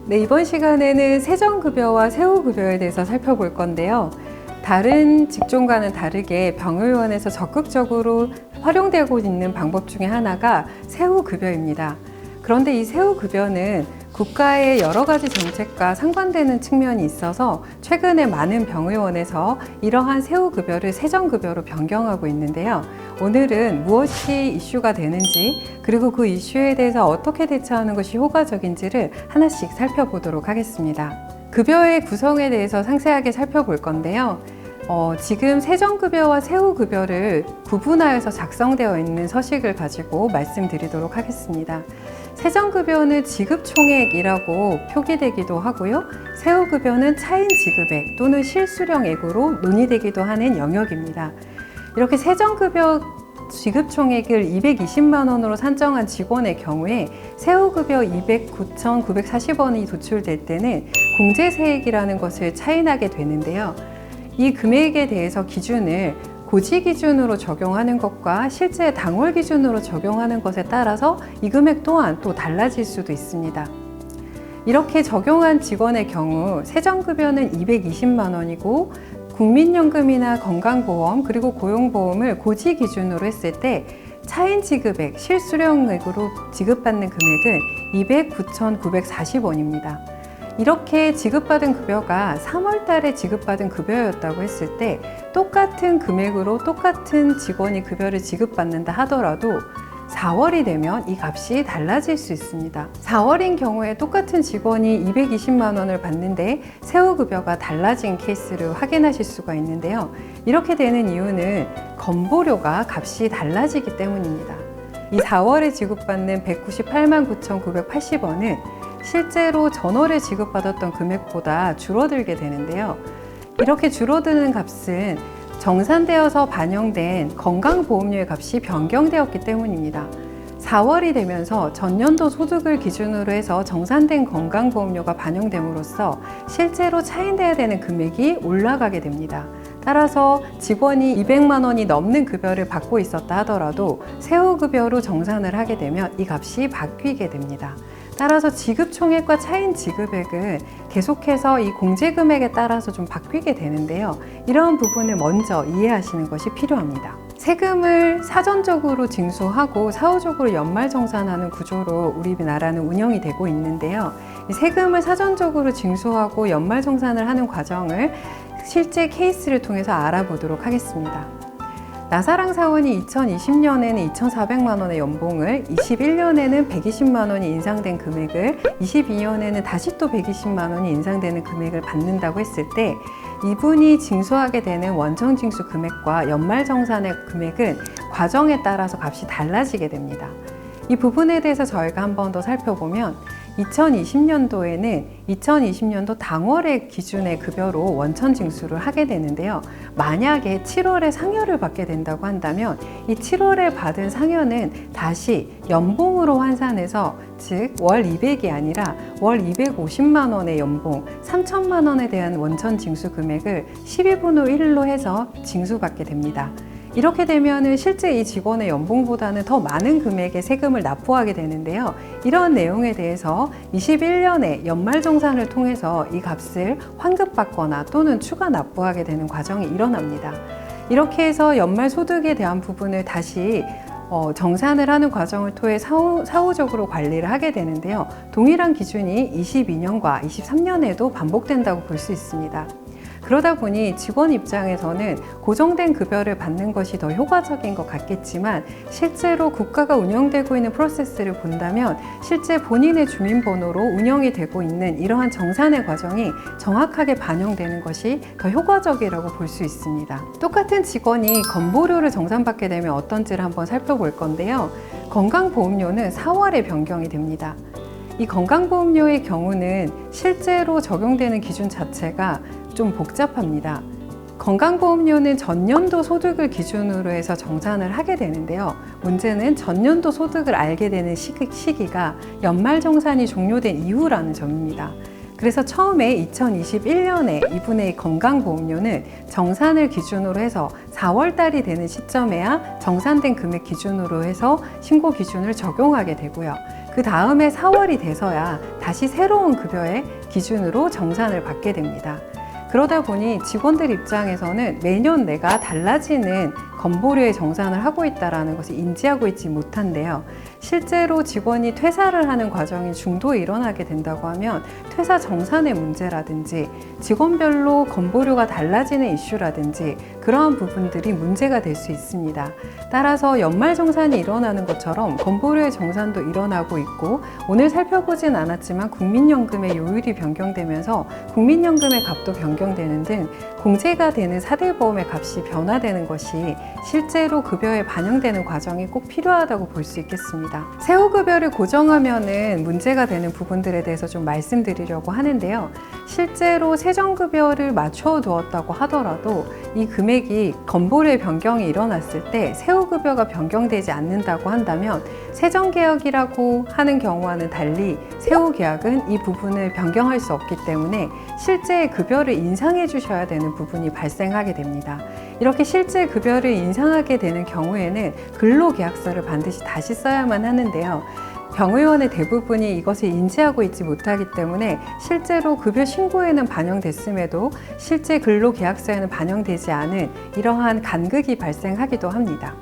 네, 이번 시간에는 세전급여와 세후급여에 대해서 살펴볼 건데요. 다른 직종과는 다르게 병의원에서 적극적으로 활용되고 있는 방법 중에 하나가 세후급여입니다. 그런데 이 세후급여는 국가의 여러 가지 정책과 상관되는 측면이 있어서 최근에 많은 병의원에서 이러한 세후급여를 세전급여로 변경하고 있는데요. 오늘은 무엇이 이슈가 되는지, 그리고 그 이슈에 대해서 어떻게 대처하는 것이 효과적인지를 하나씩 살펴보도록 하겠습니다. 급여의 구성에 대해서 상세하게 살펴볼 건데요. 지금 세전급여와 세후급여를 구분하여서 작성되어 있는 서식을 가지고 말씀드리도록 하겠습니다. 세전급여는 지급총액이라고 표기되기도 하고요. 세후급여는 차인 지급액 또는 실수령액으로 논의되기도 하는 영역입니다. 이렇게 세전급여 지급총액을 220만 원으로 산정한 직원의 경우에 세후급여 209,940원이 도출될 때는 공제세액이라는 것을 차인하게 되는데요. 이 금액에 대해서 기준을 고지 기준으로 적용하는 것과 실제 당월 기준으로 적용하는 것에 따라서 이 금액 또한 또 달라질 수도 있습니다. 이렇게 적용한 직원의 경우 세전급여는 220만 원이고 국민연금이나 건강보험 그리고 고용보험을 고지 기준으로 했을 때 차인 지급액, 실수령액으로 지급받는 금액은 209,940원입니다. 이렇게 지급받은 급여가 3월 달에 지급받은 급여였다고 했을 때 똑같은 금액으로 똑같은 직원이 급여를 지급받는다 하더라도 4월이 되면 이 값이 달라질 수 있습니다. 4월인 경우에 똑같은 직원이 220만 원을 받는데 세후급여가 달라진 케이스를 확인하실 수가 있는데요. 이렇게 되는 이유는 건보료가 값이 달라지기 때문입니다. 이 4월에 지급받는 198만 9,980원은 실제로 전월에 지급받았던 금액보다 줄어들게 되는데요. 이렇게 줄어드는 값은 정산되어서 반영된 건강보험료의 값이 변경되었기 때문입니다. 4월이 되면서 전년도 소득을 기준으로 해서 정산된 건강보험료가 반영됨으로써 실제로 차인돼야 되는 금액이 올라가게 됩니다. 따라서 직원이 200만 원이 넘는 급여를 받고 있었다 하더라도 세후급여로 정산을 하게 되면 이 값이 바뀌게 됩니다. 따라서 지급총액과 차인 지급액은 계속해서 이 공제금액에 따라서 좀 바뀌게 되는데요. 이러한 부분을 먼저 이해하시는 것이 필요합니다. 세금을 사전적으로 징수하고 사후적으로 연말정산하는 구조로 우리나라는 운영이 되고 있는데요. 세금을 사전적으로 징수하고 연말정산을 하는 과정을 실제 케이스를 통해서 알아보도록 하겠습니다. 나사랑 사원이 2020년에는 2,400만 원의 연봉을, 21년에는 120만 원이 인상된 금액을, 22년에는 다시 또 120만 원이 인상되는 금액을 받는다고 했을 때 이분이 징수하게 되는 원천징수 금액과 연말정산의 금액은 과정에 따라서 값이 달라지게 됩니다. 이 부분에 대해서 저희가 한 번 더 살펴보면 2020년도에는 2020년도 당월의 기준의 급여로 원천 징수를 하게 되는데요. 만약에 7월에 상여를 받게 된다고 한다면 이 7월에 받은 상여는 다시 연봉으로 환산해서 즉 월 200이 아니라 월 250만 원의 연봉 3천만 원에 대한 원천 징수 금액을 12분의 1로 해서 징수받게 됩니다. 이렇게 되면 실제 이 직원의 연봉보다는 더 많은 금액의 세금을 납부하게 되는데요. 이러한 내용에 대해서 21년에 연말정산을 통해서 이 값을 환급받거나 또는 추가 납부하게 되는 과정이 일어납니다. 이렇게 해서 연말 소득에 대한 부분을 다시 정산을 하는 과정을 통해 사후적으로 관리를 하게 되는데요. 동일한 기준이 22년과 23년에도 반복된다고 볼 수 있습니다. 그러다 보니 직원 입장에서는 고정된 급여를 받는 것이 더 효과적인 것 같겠지만 실제로 국가가 운영되고 있는 프로세스를 본다면 실제 본인의 주민번호로 운영이 되고 있는 이러한 정산의 과정이 정확하게 반영되는 것이 더 효과적이라고 볼 수 있습니다. 똑같은 직원이 건보료를 정산받게 되면 어떤지를 한번 살펴볼 건데요. 건강보험료는 4월에 변경이 됩니다. 이 건강보험료의 경우는 실제로 적용되는 기준 자체가 좀 복잡합니다. 건강보험료는 전년도 소득을 기준으로 해서 정산을 하게 되는데요. 문제는 전년도 소득을 알게 되는 시기가 연말정산이 종료된 이후라는 점입니다. 그래서 처음에 2021년에 2분의 2 건강보험료는 정산을 기준으로 해서 4월 달이 되는 시점에야 정산된 금액 기준으로 해서 신고 기준을 적용하게 되고요. 그 다음에 4월이 돼서야 다시 새로운 급여의 기준으로 정산을 받게 됩니다. 그러다 보니 직원들 입장에서는 매년 내가 달라지는 건보료의 정산을 하고 있다는 것을 인지하고 있지 못한데요. 실제로 직원이 퇴사를 하는 과정이 중도에 일어나게 된다고 하면 퇴사 정산의 문제라든지 직원별로 건보료가 달라지는 이슈라든지 그러한 부분들이 문제가 될 수 있습니다. 따라서 연말정산이 일어나는 것처럼 건보료의 정산도 일어나고 있고, 오늘 살펴보진 않았지만 국민연금의 요율이 변경되면서 국민연금의 값도 변경되는 등 공제가 되는 사대보험의 값이 변화되는 것이 실제로 급여에 반영되는 과정이 꼭 필요하다고 볼 수 있겠습니다. 세후급여를 고정하면은 문제가 되는 부분들에 대해서 좀 말씀드리려고 하는데요. 실제로 세정급여를 맞춰 두었다고 하더라도 이 금액이 건보료의 변경이 일어났을 때 세후급여가 변경되지 않는다고 한다면 세정개혁이라고 하는 경우와는 달리 세후계약은 이 부분을 변경할 수 없기 때문에 실제 급여를 인상해 주셔야 되는 부분이 발생하게 됩니다. 이렇게 실제 급여를 인상하게 되는 경우에는 근로계약서를 반드시 다시 써야만 하는데요. 병의원의 대부분이 이것을 인지하고 있지 못하기 때문에 실제로 급여 신고에는 반영됐음에도 실제 근로계약서에는 반영되지 않은 이러한 간극이 발생하기도 합니다.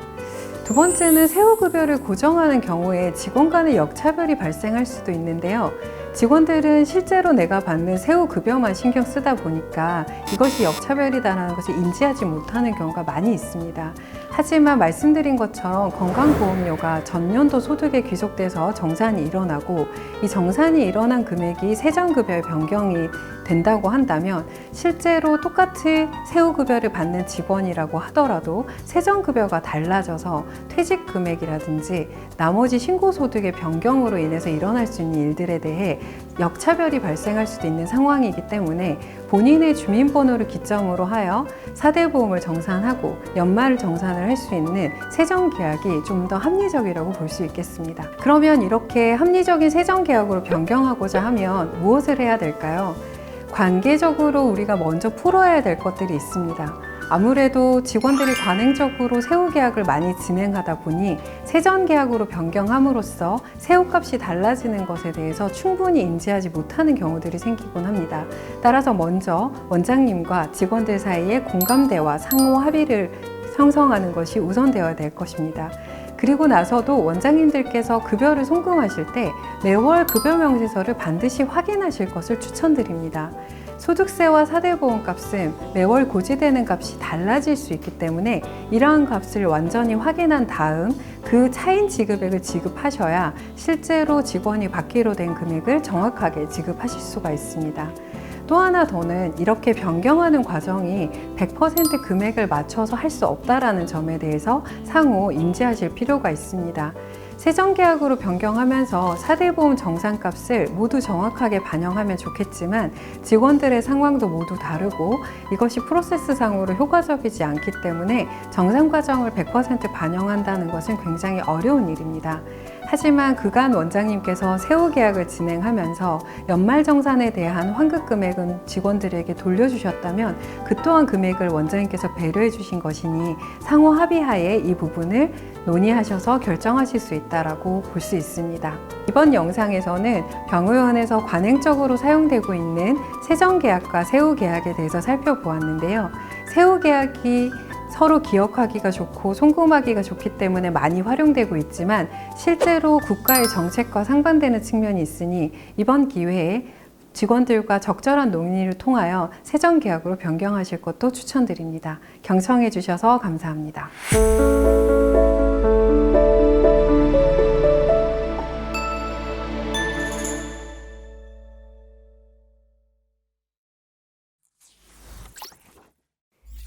두 번째는 세후급여를 고정하는 경우에 직원 간의 역차별이 발생할 수도 있는데요. 직원들은 실제로 내가 받는 세후급여만 신경 쓰다 보니까 이것이 역차별이다라는 것을 인지하지 못하는 경우가 많이 있습니다. 하지만 말씀드린 것처럼 건강보험료가 전년도 소득에 귀속돼서 정산이 일어나고 이 정산이 일어난 금액이 세정급여의 변경이 된다고 한다면 실제로 똑같이 세후급여를 받는 직원이라고 하더라도 세정급여가 달라져서 퇴직 금액이라든지 나머지 신고소득의 변경으로 인해서 일어날 수 있는 일들에 대해 역차별이 발생할 수도 있는 상황이기 때문에 본인의 주민번호를 기점으로 하여 사대보험을 정산하고 연말 정산을 할 수 있는 세정계약이 좀 더 합리적이라고 볼 수 있겠습니다. 그러면 이렇게 합리적인 세정계약으로 변경하고자 하면 무엇을 해야 될까요? 관계적으로 우리가 먼저 풀어야 될 것들이 있습니다. 아무래도 직원들이 관행적으로 세후계약을 많이 진행하다 보니 세전계약으로 변경함으로써 세후값이 달라지는 것에 대해서 충분히 인지하지 못하는 경우들이 생기곤 합니다. 따라서 먼저 원장님과 직원들 사이에 공감대와 상호 합의를 형성하는 것이 우선되어야 될 것입니다. 그리고 나서도 원장님들께서 급여를 송금하실 때 매월 급여 명세서를 반드시 확인하실 것을 추천드립니다. 소득세와 사대보험 값은 매월 고지되는 값이 달라질 수 있기 때문에 이러한 값을 완전히 확인한 다음 그 차인 지급액을 지급하셔야 실제로 직원이 받기로 된 금액을 정확하게 지급하실 수가 있습니다. 또 하나 더는 이렇게 변경하는 과정이 100% 금액을 맞춰서 할 수 없다는 점에 대해서 상호 인지하실 필요가 있습니다. 세정계약으로 변경하면서 사대보험 정산값을 모두 정확하게 반영하면 좋겠지만 직원들의 상황도 모두 다르고 이것이 프로세스상으로 효과적이지 않기 때문에 정산 과정을 100% 반영한다는 것은 굉장히 어려운 일입니다. 하지만 그간 원장님께서 세후계약을 진행하면서 연말정산에 대한 환급 금액은 직원들에게 돌려주셨다면 그 또한 금액을 원장님께서 배려해 주신 것이니 상호 합의하에 이 부분을 논의하셔서 결정하실 수 있다고 볼 수 있습니다. 이번 영상에서는 병의원에서 관행적으로 사용되고 있는 세정계약과 세후계약에 대해서 살펴보았는데요. 세후계약이 서로 기억하기가 좋고 송금하기가 좋기 때문에 많이 활용되고 있지만 실제로 국가의 정책과 상반되는 측면이 있으니 이번 기회에 직원들과 적절한 논의를 통하여 세정계약으로 변경하실 것도 추천드립니다. 경청해 주셔서 감사합니다.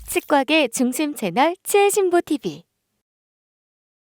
치과계 중심 채널 치해신보TV